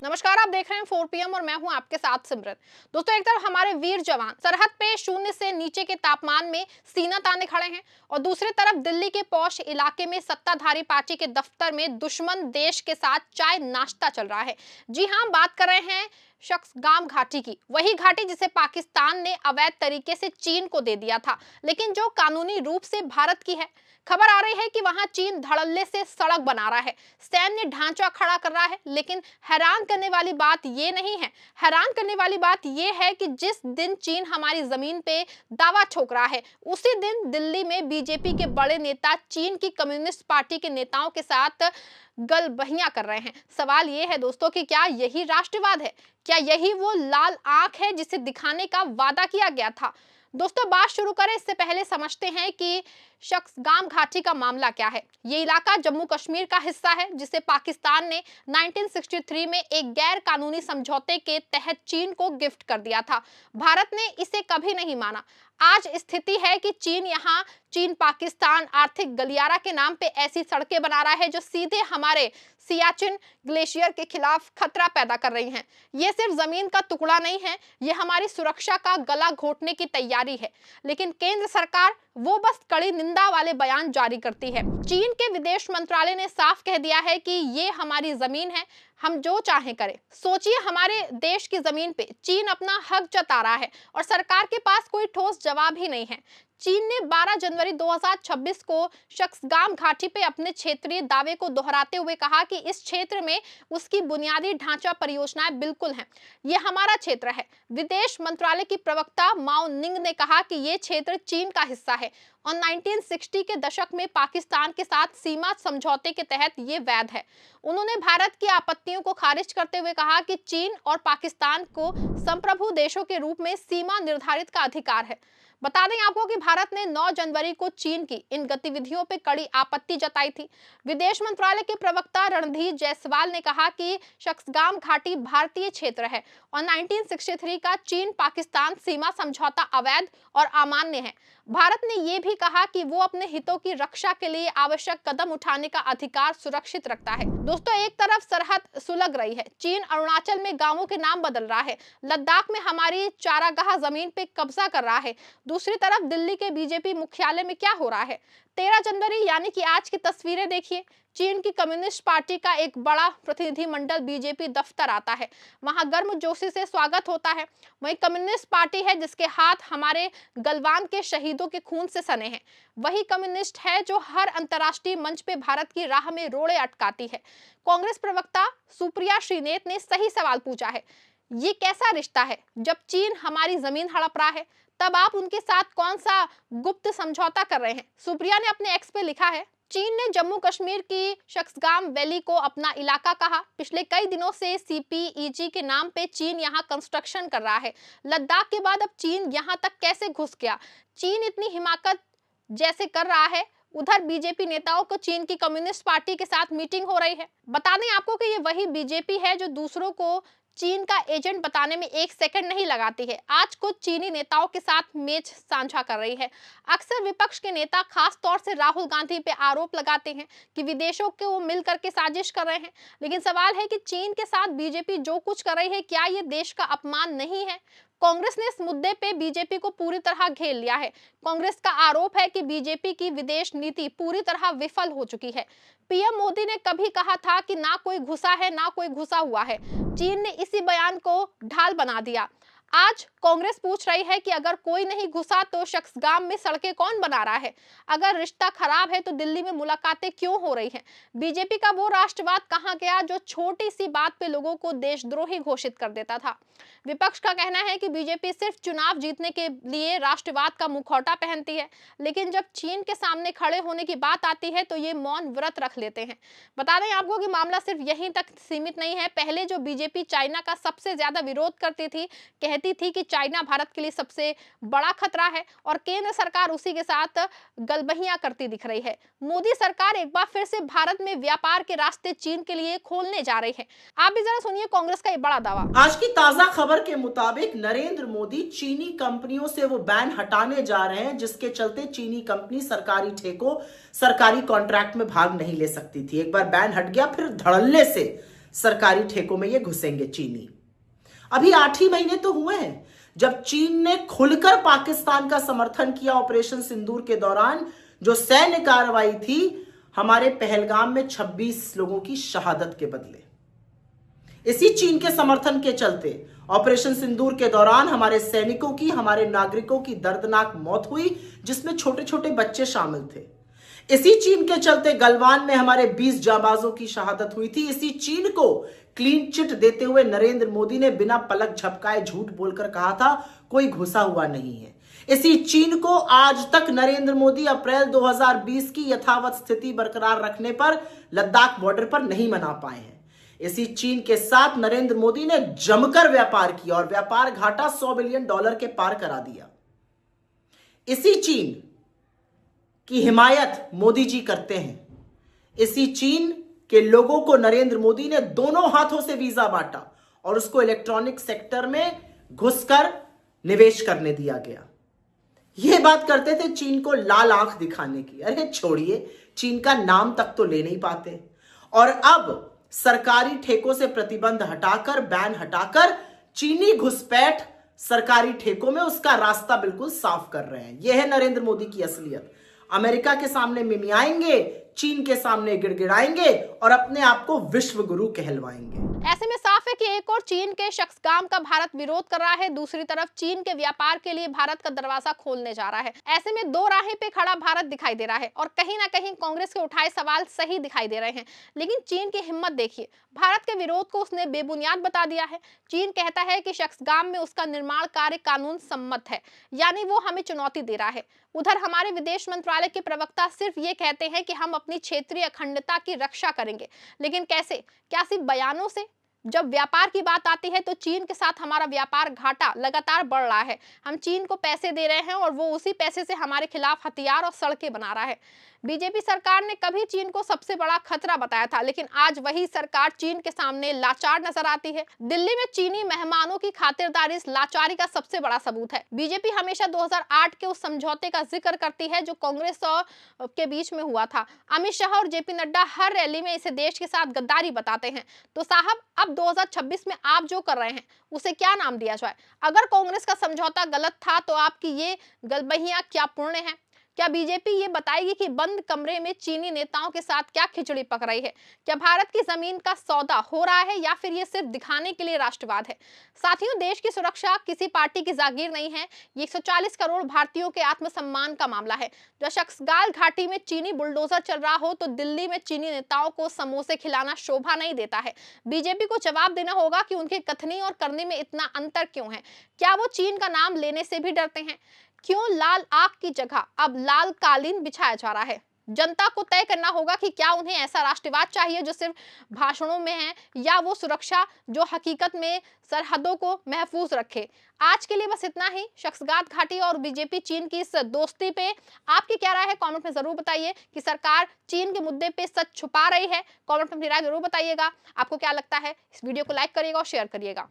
नमस्कार, आप देख रहे हैं 4 PM और मैं हूं आपके साथ सिमरन। दोस्तों, एक तरफ हमारे वीर जवान सरहद पे शून्य से नीचे के तापमान में सीना ताने खड़े हैं और दूसरी तरफ दिल्ली के पौष इलाके में सत्ताधारी पार्टी के दफ्तर में दुश्मन देश के साथ चाय नाश्ता चल रहा है। जी हां, हम बात कर रहे हैं शक्सगाम घाटी की, वही घाटी जिसे पाकिस्तान ने अवैध तरीके से चीन को दे दिया था, लेकिन जो कानूनी रूप से भारत की है। खबर आ रही है कि वहां चीन धड़ल्ले से सड़क बना रहा है, सैन्य ढांचा खड़ा कर रहा है, लेकिन हैरान करने वाली बात ये नहीं है। हैरान करने वाली बात ये है कि जिस दिन चीन हमारी जमीन पे दावा ठोक रहा है, उसी दिन दिल्ली में बीजेपी के बड़े नेता चीन की कम्युनिस्ट पार्टी के नेताओं के साथ गलबहियां कर रहे हैं। सवाल ये है दोस्तों कि क्या यही राष्ट्रवाद है? क्या यही वो लाल आंख है जिसे दिखाने का वादा किया गया था? दोस्तों, बात शुरू करें इससे पहले समझते हैं कि शक्सगाम घाटी का मामला क्या है। ये इलाका जम्मू कश्मीर का हिस्सा है जिसे पाकिस्तान ने 1963 में एक गैर कानूनी समझौते के तहत चीन को गिफ्ट कर दिया था। भारत ने इसे कभी नहीं माना। आज स्थिति है कि चीन पाकिस्तान आर्थिक गलियारा के नाम पे ऐसी सड़कें बना रहा है जो सीधे हमारे सियाचिन ग्लेशियर के खिलाफ खतरा पैदा कर रही हैं। ये सिर्फ जमीन का टुकड़ा नहीं है, ये हमारी सुरक्षा का गला घोटने की तैयारी है। लेकिन केंद्र सरकार वो बस कड़ी निंदा वाले बयान जारी करती है। चीन के विदेश मंत्रालय ने साफ कह दिया है कि ये हमारी जमीन है, हम जो चाहें करें। सोचिए, हमारे देश की जमीन पे चीन अपना हक जता रहा है और सरकार के पास कोई ठोस जवाब ही नहीं है। चीन ने 12 जनवरी 2026 को शक्सगाम घाटी पे अपने क्षेत्रीय दावे को दोहराते हुए कहा कि इस क्षेत्र में उसकी बुनियादी ढांचा परियोजनाएं बिल्कुल हैं। ये हमारा क्षेत्र है। विदेश मंत्रालय की प्रवक्ता माओ निंग ने कहा कि ये क्षेत्र चीन का हिस्सा है और 1960 के दशक में पाकिस्तान के साथ सीमा समझौते के तहत ये वैध है। उन्होंने भारत की आपत्तियों को खारिज करते हुए कहा कि चीन और पाकिस्तान को संप्रभु देशों के रूप में सीमा निर्धारित का अधिकार है। बता दें आपको कि भारत ने 9 जनवरी को चीन की इन गतिविधियों पर कड़ी आपत्ति जताई थी। विदेश मंत्रालय के प्रवक्ता रणधीर जायसवाल ने कहा कि शक्सगाम घाटी भारतीय क्षेत्र है और 1963 का चीन पाकिस्तान सीमा समझौता अवैध और अमान्य है। भारत ने यह भी कहा कि वो अपने हितों की रक्षा के लिए आवश्यक कदम उठाने का अधिकार सुरक्षित रखता है। दोस्तों, एक तरफ सरहद सुलग रही है, चीन अरुणाचल में गांवों के नाम बदल रहा है, लद्दाख में हमारी चारागाह जमीन पे कब्जा कर रहा है। दूसरी तरफ दिल्ली के बीजेपी मुख्यालय में क्या हो रहा है? 13 जनवरी यानी कि आज की तस्वीरें देखिए। चीन की कम्युनिस्ट पार्टी का एक बड़ा प्रतिनिधिमंडल बीजेपी दफ्तर आता है। वहां गर्मजोशी से स्वागत होता है। वही कम्युनिस्ट पार्टी है जिसके हाथ हमारे गलवान के शहीदों के खून से सने हैं। वही कम्युनिस्ट है जो हर अंतर्राष्ट्रीय मंच पे भारत की राह में रोड़े अटकाती है। कांग्रेस प्रवक्ता सुप्रिया श्रीनेत ने सही सवाल पूछा है, ये कैसा रिश्ता है? जब चीन हमारी जमीन हड़प रहा है, तब आप उनके साथ कौन सा गुप्त समझौता कर रहे हैं? सुप्रिया ने अपने एक्स पे लिखा है, चीन ने जम्मू कश्मीर की शक्सगाम वैली को अपना इलाका कहा। पिछले कई दिनों से CPEG के नाम पे चीन यहाँ कंस्ट्रक्शन कर रहा है। लद्दाख के बाद अब चीन यहाँ तक कैसे घुस गया? चीन इतनी हिमाकत जैसे कर रहा है, उधर बीजेपी नेताओं को चीन की कम्युनिस्ट पार्टी के साथ मीटिंग हो रही है। बता दें आपको कि ये वही बीजेपी है जो दूसरों को चीन का एजेंट बताने में एक सेकंड नहीं लगाती है। आज कुछ चीनी नेताओं के साथ मेज साझा कर रही है। अक्सर विपक्ष के नेता खास तौर से राहुल गांधी पे आरोप लगाते हैं कि विदेशों के वो मिल करके साजिश कर रहे हैं। लेकिन सवाल है कि चीन के साथ बीजेपी जो कुछ कर रही है, क्या ये देश का अपमान नहीं है? कांग्रेस ने इस मुद्दे पे बीजेपी को पूरी तरह घेर लिया है। कांग्रेस का आरोप है कि बीजेपी की विदेश नीति पूरी तरह विफल हो चुकी है। पीएम मोदी ने कभी कहा था कि ना कोई घुसा है ना कोई घुसा हुआ है। चीन ने इसी बयान को ढाल बना दिया। आज कांग्रेस पूछ रही है कि अगर कोई नहीं घुसा तो शक्सगाम में सड़कें कौन बना रहा है? अगर रिश्ता खराब है तो दिल्ली में मुलाकातें क्यों हो रही हैं? बीजेपी का वो राष्ट्रवाद कहां गया जो छोटी सी बात पे लोगों को देशद्रोही घोषित कर देता था? विपक्ष का कहना है कि बीजेपी सिर्फ चुनाव जीतने के लिए राष्ट्रवाद का मुखौटा पहनती है, लेकिन जब चीन के सामने खड़े होने की बात आती है तो ये मौन व्रत रख लेते हैं। बता दें आपको कि मामला सिर्फ यहीं तक सीमित नहीं है। पहले जो बीजेपी चाइना का सबसे ज्यादा विरोध करती थी, कहती थी कि चाइना भारत के लिए सबसे बड़ा खतरा है और केंद्र सरकार उसी के साथ गलबहियां करती दिख रही है। मोदी सरकार एक बार फिर से भारत में व्यापार के रास्ते चीन के लिए खोलने जा रही है। आप भी जरा सुनिए कांग्रेस का ये बड़ा दावा। आज की ताजा खबर के मुताबिक नरेंद्र मोदी चीनी कंपनियों से वो बैन हटाने जा रहे हैं जिसके चलते चीनी कंपनी सरकारी ठेकों, सरकारी कॉन्ट्रैक्ट में भाग नहीं ले सकती थी। एक बार बैन हट गया, फिर धड़ल्ले से सरकारी ठेकों में ये घुसेंगे चीनी। अभी 8 ही महीने तो हुए हैं जब चीन ने खुलकर पाकिस्तान का समर्थन किया ऑपरेशन सिंदूर के दौरान, जो सैन्य कार्रवाई थी हमारे पहलगाम में 26 लोगों की शहादत के बदले। इसी चीन के समर्थन के चलते ऑपरेशन सिंदूर के दौरान हमारे सैनिकों की, हमारे नागरिकों की दर्दनाक मौत हुई, जिसमें छोटे छोटे बच्चे शामिल थे। इसी चीन के चलते गलवान में हमारे 20 जाबाजों की शहादत हुई थी। इसी चीन को क्लीन चिट देते हुए नरेंद्र मोदी ने बिना पलक झपकाए झूठ बोलकर कहा था कोई घुसा हुआ नहीं है। इसी चीन को आज तक नरेंद्र मोदी अप्रैल 2020 की यथावत स्थिति बरकरार रखने पर लद्दाख बॉर्डर पर नहीं मना पाए हैं। इसी चीन के साथ नरेंद्र मोदी ने जमकर व्यापार किया और व्यापार घाटा $100 बिलियन के पार करा दिया। इसी चीन की हिमायत मोदी जी करते हैं। इसी चीन के लोगों को नरेंद्र मोदी ने दोनों हाथों से वीजा बांटा और उसको इलेक्ट्रॉनिक सेक्टर में घुसकर निवेश करने दिया गया। यह बात करते थे चीन को लाल आंख दिखाने की। अरे छोड़िए, चीन का नाम तक तो ले नहीं पाते। और अब सरकारी ठेकों से प्रतिबंध हटाकर, बैन हटाकर चीनी घुसपैठ सरकारी ठेकों में उसका रास्ता बिल्कुल साफ कर रहे हैं। यह है नरेंद्र मोदी की असलियत। अमेरिका के सामने मिमियाएंगे, चीन के सामने गिड़गिड़ाएंगे और अपने आप को विश्व गुरु कहलवाएंगे। ऐसे में साफ है कि एक और चीन के शख्सगाम का भारत विरोध कर रहा है, दूसरी तरफ चीन के व्यापार के लिए भारत का दरवाजा खोलने जा रहा है। ऐसे में दो राहें पे खड़ा भारत दिखाई दे रहा है और कहीं ना कहीं कांग्रेस के उठाए सवाल सही दिखाई दे रहे हैं। लेकिन चीन की हिम्मत देखिए, भारत के विरोध को उसने बेबुनियाद बता दिया है। चीन कहता है कि शख्सगाम में उसका निर्माण कार्य कानून सम्मत है, यानी वो हमें चुनौती दे रहा है। उधर हमारे विदेश मंत्रालय के प्रवक्ता सिर्फ ये कहते हैं कि हम अपनी क्षेत्रीय अखंडता की रक्षा करेंगे, लेकिन कैसे? क्या सिर्फ बयानों से? जब व्यापार की बात आती है तो चीन के साथ हमारा व्यापार घाटा लगातार बढ़ रहा है। हम चीन को पैसे दे रहे हैं और वो उसी पैसे से हमारे खिलाफ हथियार और सड़कें बना रहा है। बीजेपी सरकार ने कभी चीन को सबसे बड़ा खतरा बताया था, लेकिन आज वही सरकार चीन के सामने लाचार नजर आती है। दिल्ली में चीनी मेहमानों की खातिरदारी इस लाचारी का सबसे बड़ा सबूत है। बीजेपी हमेशा 2008 के उस समझौते का जिक्र करती है जो कांग्रेस और के बीच में हुआ था। अमित शाह और जेपी नड्डा हर रैली में इसे देश के साथ गद्दारी बताते हैं। तो साहब, अब 2026 में आप जो कर रहे हैं उसे क्या नाम दिया जाए? अगर कांग्रेस का समझौता गलत था तो आपकी ये गलबहियां क्या पुण्य है? क्या बीजेपी ये बताएगी कि बंद कमरे में चीनी नेताओं के साथ क्या खिचड़ी पक रही है? क्या भारत की जमीन का सौदा हो रहा है या फिर ये सिर्फ दिखाने के लिए राष्ट्रवाद है? साथियों, देश की सुरक्षा किसी पार्टी की जागीर नहीं है, ये 140 करोड़ भारतीयों के आत्मसम्मान का मामला है। जब शख्सगाल घाटी में चीनी बुलडोजर चल रहा हो तो दिल्ली में चीनी नेताओं को समोसे खिलाना शोभा नहीं देता है। बीजेपी को जवाब देना होगा कि उनके कथनी और करने में इतना अंतर क्यों है। क्या वो चीन का नाम लेने से भी डरते हैं? क्यों लाल आग की जगह अब लाल कालीन बिछाया जा रहा है? जनता को तय करना होगा कि क्या उन्हें ऐसा राष्ट्रवाद चाहिए जो सिर्फ भाषणों में है, या वो सुरक्षा जो हकीकत में सरहदों को महफूज रखे। आज के लिए बस इतना ही। शख्सगात घाटी और बीजेपी चीन की इस दोस्ती पे आपकी क्या राय है? कमेंट में जरूर बताइए कि सरकार चीन के मुद्दे पे सच छुपा रही है। कमेंट में अपनी राय जरूर बताइएगा। आपको क्या लगता है? इस वीडियो को लाइक करिएगा और शेयर करिएगा।